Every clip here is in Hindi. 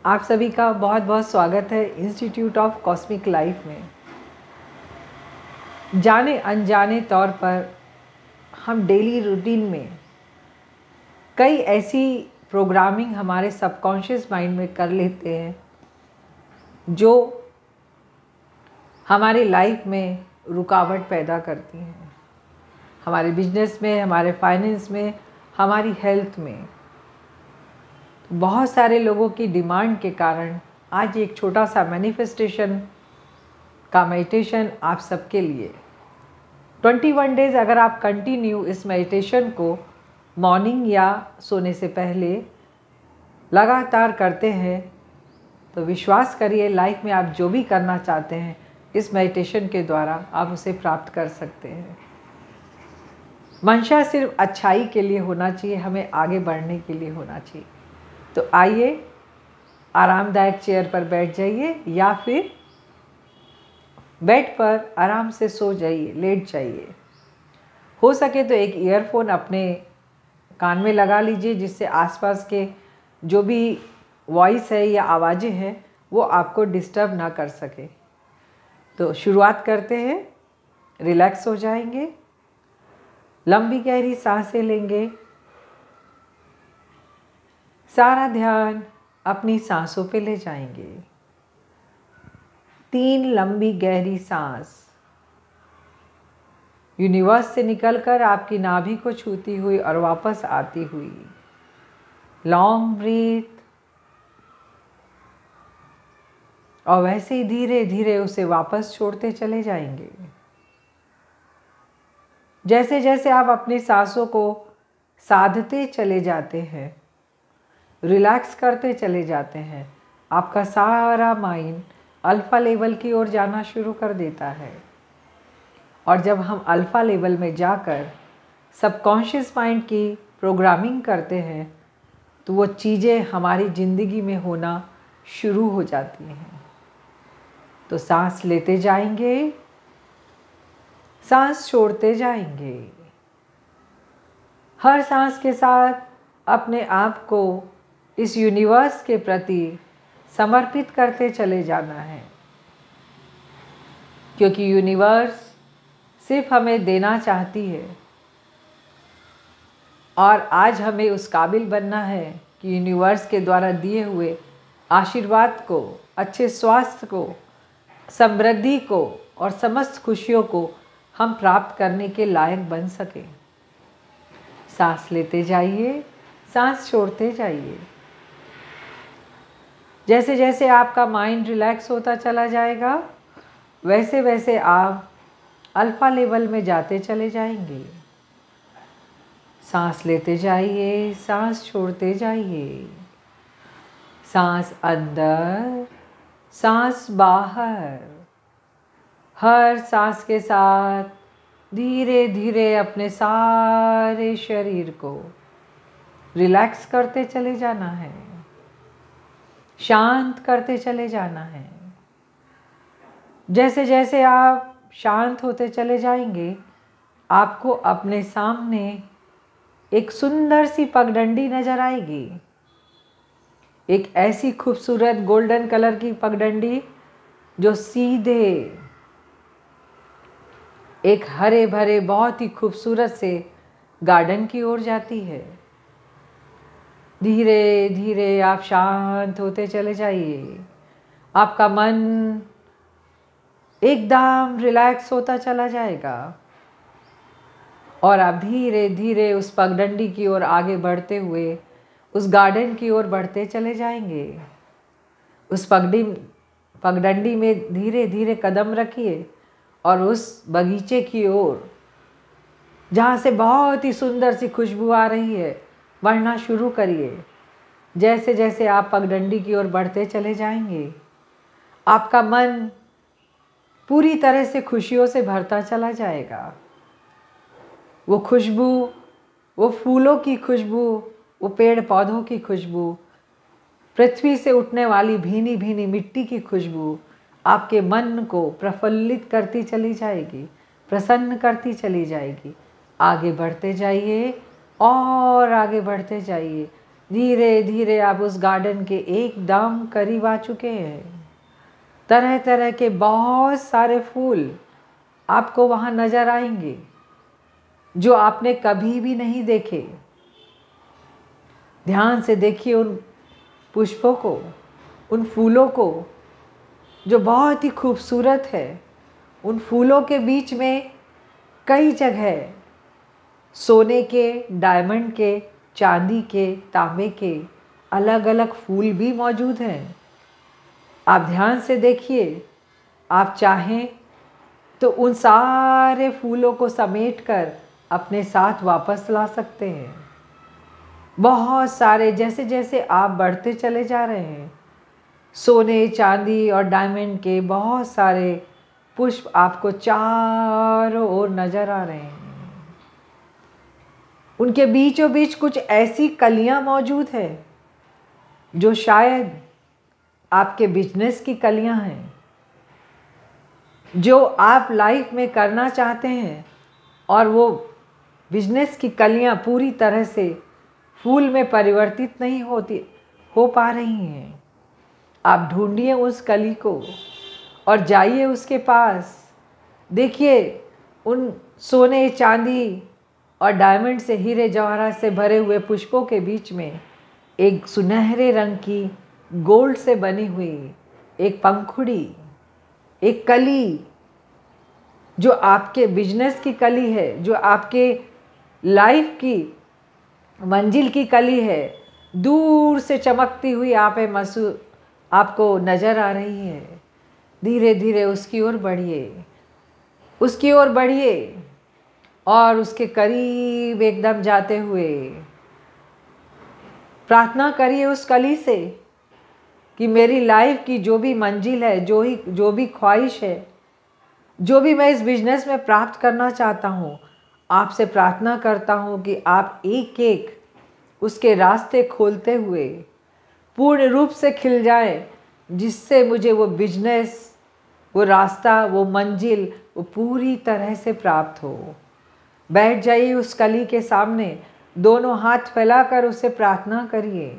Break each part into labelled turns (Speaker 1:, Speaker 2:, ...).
Speaker 1: आप सभी का बहुत बहुत स्वागत है इंस्टीट्यूट ऑफ कॉस्मिक लाइफ में। जाने अनजाने तौर पर हम डेली रूटीन में कई ऐसी प्रोग्रामिंग हमारे सबकॉन्शियस माइंड में कर लेते हैं जो हमारी लाइफ में रुकावट पैदा करती हैं, हमारे बिजनेस में, हमारे फाइनेंस में, हमारी हेल्थ में। बहुत सारे लोगों की डिमांड के कारण आज एक छोटा सा मैनिफेस्टेशन का मेडिटेशन आप सबके लिए। 21 डेज अगर आप कंटिन्यू इस मेडिटेशन को मॉर्निंग या सोने से पहले लगातार करते हैं तो विश्वास करिए लाइफ में आप जो भी करना चाहते हैं इस मेडिटेशन के द्वारा आप उसे प्राप्त कर सकते हैं। मंशा सिर्फ अच्छाई के लिए होना चाहिए, हमें आगे बढ़ने के लिए होना चाहिए। तो आइए आरामदायक चेयर पर बैठ जाइए या फिर बेड पर आराम से सो जाइए, लेट जाइए। हो सके तो एक ईयरफोन अपने कान में लगा लीजिए जिससे आसपास के जो भी वॉइस है या आवाज़ें हैं वो आपको डिस्टर्ब ना कर सके। तो शुरुआत करते हैं। रिलैक्स हो जाएंगे, लंबी गहरी सांसें लेंगे, सारा ध्यान अपनी सांसों पे ले जाएंगे। 3 लंबी गहरी सांस यूनिवर्स से निकलकर आपकी नाभि को छूती हुई और वापस आती हुई। लॉन्ग ब्रीथ और वैसे ही धीरे धीरे उसे वापस छोड़ते चले जाएंगे। जैसे जैसे आप अपनी सांसों को साधते चले जाते हैं, रिलैक्स करते चले जाते हैं, आपका सारा माइंड अल्फ़ा लेवल की ओर जाना शुरू कर देता है। और जब हम अल्फ़ा लेवल में जाकर सबकॉन्शियस माइंड की प्रोग्रामिंग करते हैं तो वो चीज़ें हमारी ज़िंदगी में होना शुरू हो जाती हैं। तो सांस लेते जाएंगे, सांस छोड़ते जाएंगे। हर सांस के साथ अपने आप को इस यूनिवर्स के प्रति समर्पित करते चले जाना है, क्योंकि यूनिवर्स सिर्फ हमें देना चाहती है और आज हमें उस काबिल बनना है कि यूनिवर्स के द्वारा दिए हुए आशीर्वाद को, अच्छे स्वास्थ्य को, समृद्धि को और समस्त खुशियों को हम प्राप्त करने के लायक बन सकें। सांस लेते जाइए, सांस छोड़ते जाइए। जैसे जैसे आपका माइंड रिलैक्स होता चला जाएगा वैसे वैसे आप अल्फ़ा लेवल में जाते चले जाएंगे। सांस लेते जाइए, सांस छोड़ते जाइए। सांस अंदर, सांस बाहर। हर सांस के साथ धीरे धीरे अपने सारे शरीर को रिलैक्स करते चले जाना है, शांत करते चले जाना है। जैसे जैसे आप शांत होते चले जाएंगे आपको अपने सामने एक सुंदर सी पगडंडी नज़र आएगी। एक ऐसी खूबसूरत गोल्डन कलर की पगडंडी जो सीधे एक हरे भरे बहुत ही खूबसूरत से गार्डन की ओर जाती है। धीरे धीरे आप शांत होते चले जाइए। आपका मन एकदम रिलैक्स होता चला जाएगा और आप धीरे धीरे उस पगडंडी की ओर आगे बढ़ते हुए उस गार्डन की ओर बढ़ते चले जाएंगे। उस पगडंडी में धीरे धीरे कदम रखिए और उस बगीचे की ओर जहाँ से बहुत ही सुंदर सी खुशबू आ रही है बढ़ना शुरू करिए। जैसे जैसे आप पगडंडी की ओर बढ़ते चले जाएंगे आपका मन पूरी तरह से खुशियों से भरता चला जाएगा। वो खुशबू, वो फूलों की खुशबू, वो पेड़ पौधों की खुशबू, पृथ्वी से उठने वाली भीनी भीनी मिट्टी की खुशबू आपके मन को प्रफुल्लित करती चली जाएगी, प्रसन्न करती चली जाएगी। आगे बढ़ते जाइए और आगे बढ़ते जाइए। धीरे धीरे आप उस गार्डन के एकदम करीब आ चुके हैं। तरह तरह के बहुत सारे फूल आपको वहाँ नज़र आएंगे जो आपने कभी भी नहीं देखे। ध्यान से देखिए उन पुष्पों को, उन फूलों को जो बहुत ही खूबसूरत है। उन फूलों के बीच में कई जगह सोने के, डायमंड के, चांदी के, तांबे के अलग अलग फूल भी मौजूद हैं। आप ध्यान से देखिए, आप चाहें तो उन सारे फूलों को समेटकर अपने साथ वापस ला सकते हैं। बहुत सारे, जैसे जैसे आप बढ़ते चले जा रहे हैं, सोने, चांदी और डायमंड के बहुत सारे पुष्प आपको चारों ओर नजर आ रहे हैं। उनके बीचों बीच कुछ ऐसी कलियां मौजूद हैं जो शायद आपके बिजनेस की कलियां हैं, जो आप लाइफ में करना चाहते हैं और वो बिजनेस की कलियां पूरी तरह से फूल में परिवर्तित नहीं हो पा रही हैं। आप ढूंढिए उस कली को और जाइए उसके पास। देखिए उन सोने, चांदी और डायमंड से, हीरे जवाहरात से भरे हुए पुष्पों के बीच में एक सुनहरे रंग की गोल्ड से बनी हुई एक पंखुड़ी, एक कली जो आपके बिजनेस की कली है, जो आपके लाइफ की मंजिल की कली है, दूर से चमकती हुई आपको नज़र आ रही है। धीरे धीरे उसकी ओर बढ़िए, उसकी ओर बढ़िए और उसके करीब एकदम जाते हुए प्रार्थना करिए उस कली से कि मेरी लाइफ की जो भी मंजिल है, जो भी ख्वाहिश है, जो भी मैं इस बिजनेस में प्राप्त करना चाहता हूँ, आपसे प्रार्थना करता हूँ कि आप एक एक उसके रास्ते खोलते हुए पूर्ण रूप से खिल जाए, जिससे मुझे वो बिजनेस, वो रास्ता, वो मंजिल वो पूरी तरह से प्राप्त हो। बैठ जाइए उस कली के सामने, दोनों हाथ फैलाकर उससे प्रार्थना करिए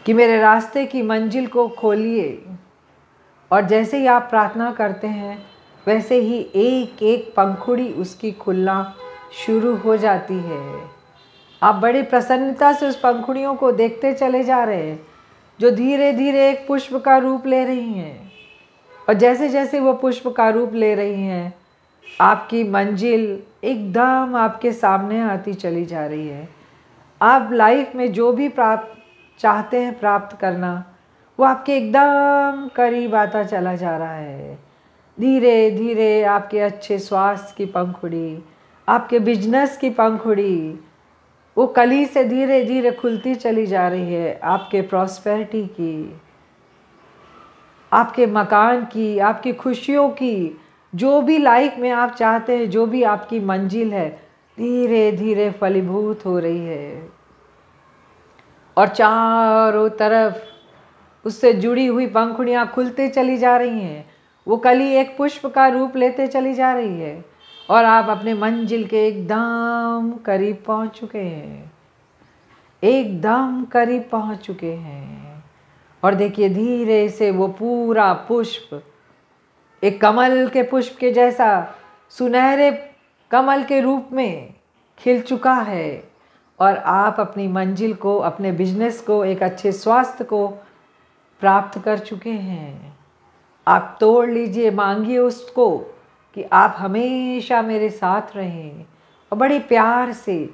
Speaker 1: कि मेरे रास्ते की मंजिल को खोलिए। और जैसे ही आप प्रार्थना करते हैं वैसे ही एक एक पंखुड़ी उसकी खुलना शुरू हो जाती है। आप बड़ी प्रसन्नता से उस पंखुड़ियों को देखते चले जा रहे हैं जो धीरे धीरे एक पुष्प का रूप ले रही हैं। और जैसे जैसे वो पुष्प का रूप ले रही हैं, आपकी मंजिल एकदम आपके सामने आती चली जा रही है। आप लाइफ में जो भी चाहते हैं प्राप्त करना, वो आपके एकदम करीब आता चला जा रहा है। धीरे धीरे आपके अच्छे स्वास्थ्य की पंखुड़ी, आपके बिजनेस की पंखुड़ी वो कली से धीरे धीरे खुलती चली जा रही है। आपके प्रॉस्पेरिटी की, आपके मकान की, आपकी खुशियों की, जो भी लाइफ में आप चाहते हैं, जो भी आपकी मंजिल है, धीरे धीरे फलीभूत हो रही है। और चारों तरफ उससे जुड़ी हुई पंखुड़ियाँ खुलते चली जा रही हैं। वो कली एक पुष्प का रूप लेते चली जा रही है और आप अपने मंजिल के एकदम करीब पहुंच चुके हैं, एकदम करीब पहुंच चुके हैं। और देखिए धीरे से वो पूरा पुष्प एक कमल के पुष्प के जैसा सुनहरे कमल के रूप में खिल चुका है और आप अपनी मंजिल को, अपने बिजनेस को, एक अच्छे स्वास्थ्य को प्राप्त कर चुके हैं। आप तोड़ लीजिए, मांगिए उसको कि आप हमेशा मेरे साथ रहें। और बड़े प्यार से,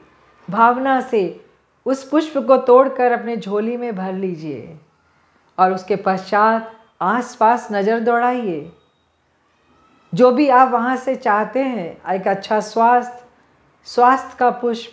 Speaker 1: भावना से उस पुष्प को तोड़कर अपने झोली में भर लीजिए और उसके पश्चात आसपास नज़र दौड़ाइए। जो भी आप वहाँ से चाहते हैं, एक अच्छा स्वास्थ्य का पुष्प,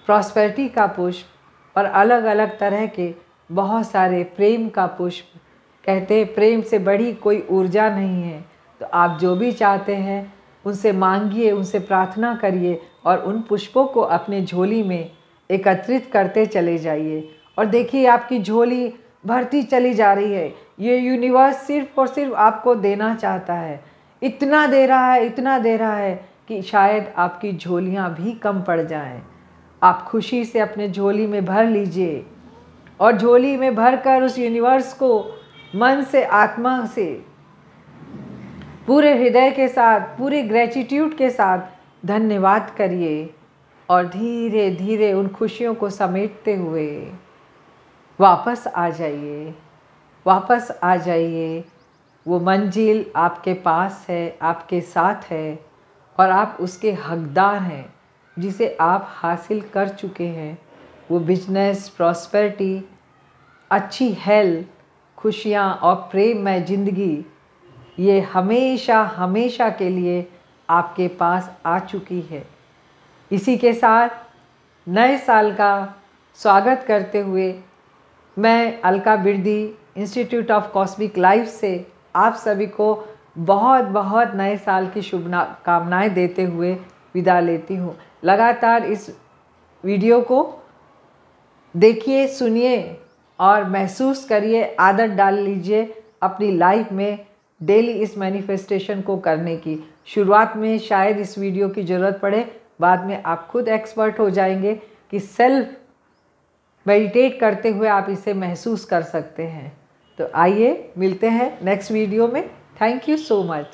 Speaker 1: प्रॉस्पेरिटी का पुष्प और अलग अलग तरह के बहुत सारे प्रेम का पुष्प। कहते हैं प्रेम से बड़ी कोई ऊर्जा नहीं है। तो आप जो भी चाहते हैं उनसे मांगिए, उनसे प्रार्थना करिए और उन पुष्पों को अपने झोली में एकत्रित करते चले जाइए। और देखिए आपकी झोली भरती चली जा रही है। ये यूनिवर्स सिर्फ और सिर्फ आपको देना चाहता है, इतना दे रहा है, इतना दे रहा है कि शायद आपकी झोलियाँ भी कम पड़ जाएं। आप खुशी से अपने झोली में भर लीजिए और झोली में भरकर उस यूनिवर्स को मन से, आत्मा से, पूरे हृदय के साथ, पूरे ग्रेटिट्यूड के साथ धन्यवाद करिए और धीरे धीरे उन खुशियों को समेटते हुए वापस आ जाइए, वापस आ जाइए। वो मंजिल आपके पास है, आपके साथ है और आप उसके हकदार हैं जिसे आप हासिल कर चुके हैं। वो बिजनेस, प्रॉस्पेरिटी, अच्छी हेल्थ, खुशियाँ और प्रेममय ज़िंदगी, ये हमेशा हमेशा के लिए आपके पास आ चुकी है। इसी के साथ नए साल का स्वागत करते हुए मैं Alka Birdi, institute of cosmic life से आप सभी को बहुत बहुत नए साल की शुभकामनाएँ देते हुए विदा लेती हूँ। लगातार इस वीडियो को देखिए, सुनिए और महसूस करिए, आदत डाल लीजिए अपनी लाइफ में डेली इस मैनिफेस्टेशन को करने की। शुरुआत में शायद इस वीडियो की ज़रूरत पड़े, बाद में आप खुद एक्सपर्ट हो जाएंगे कि सेल्फ मेडिटेट करते हुए आप इसे महसूस कर सकते हैं। तो आइए मिलते हैं नेक्स्ट वीडियो में। Thank you so much.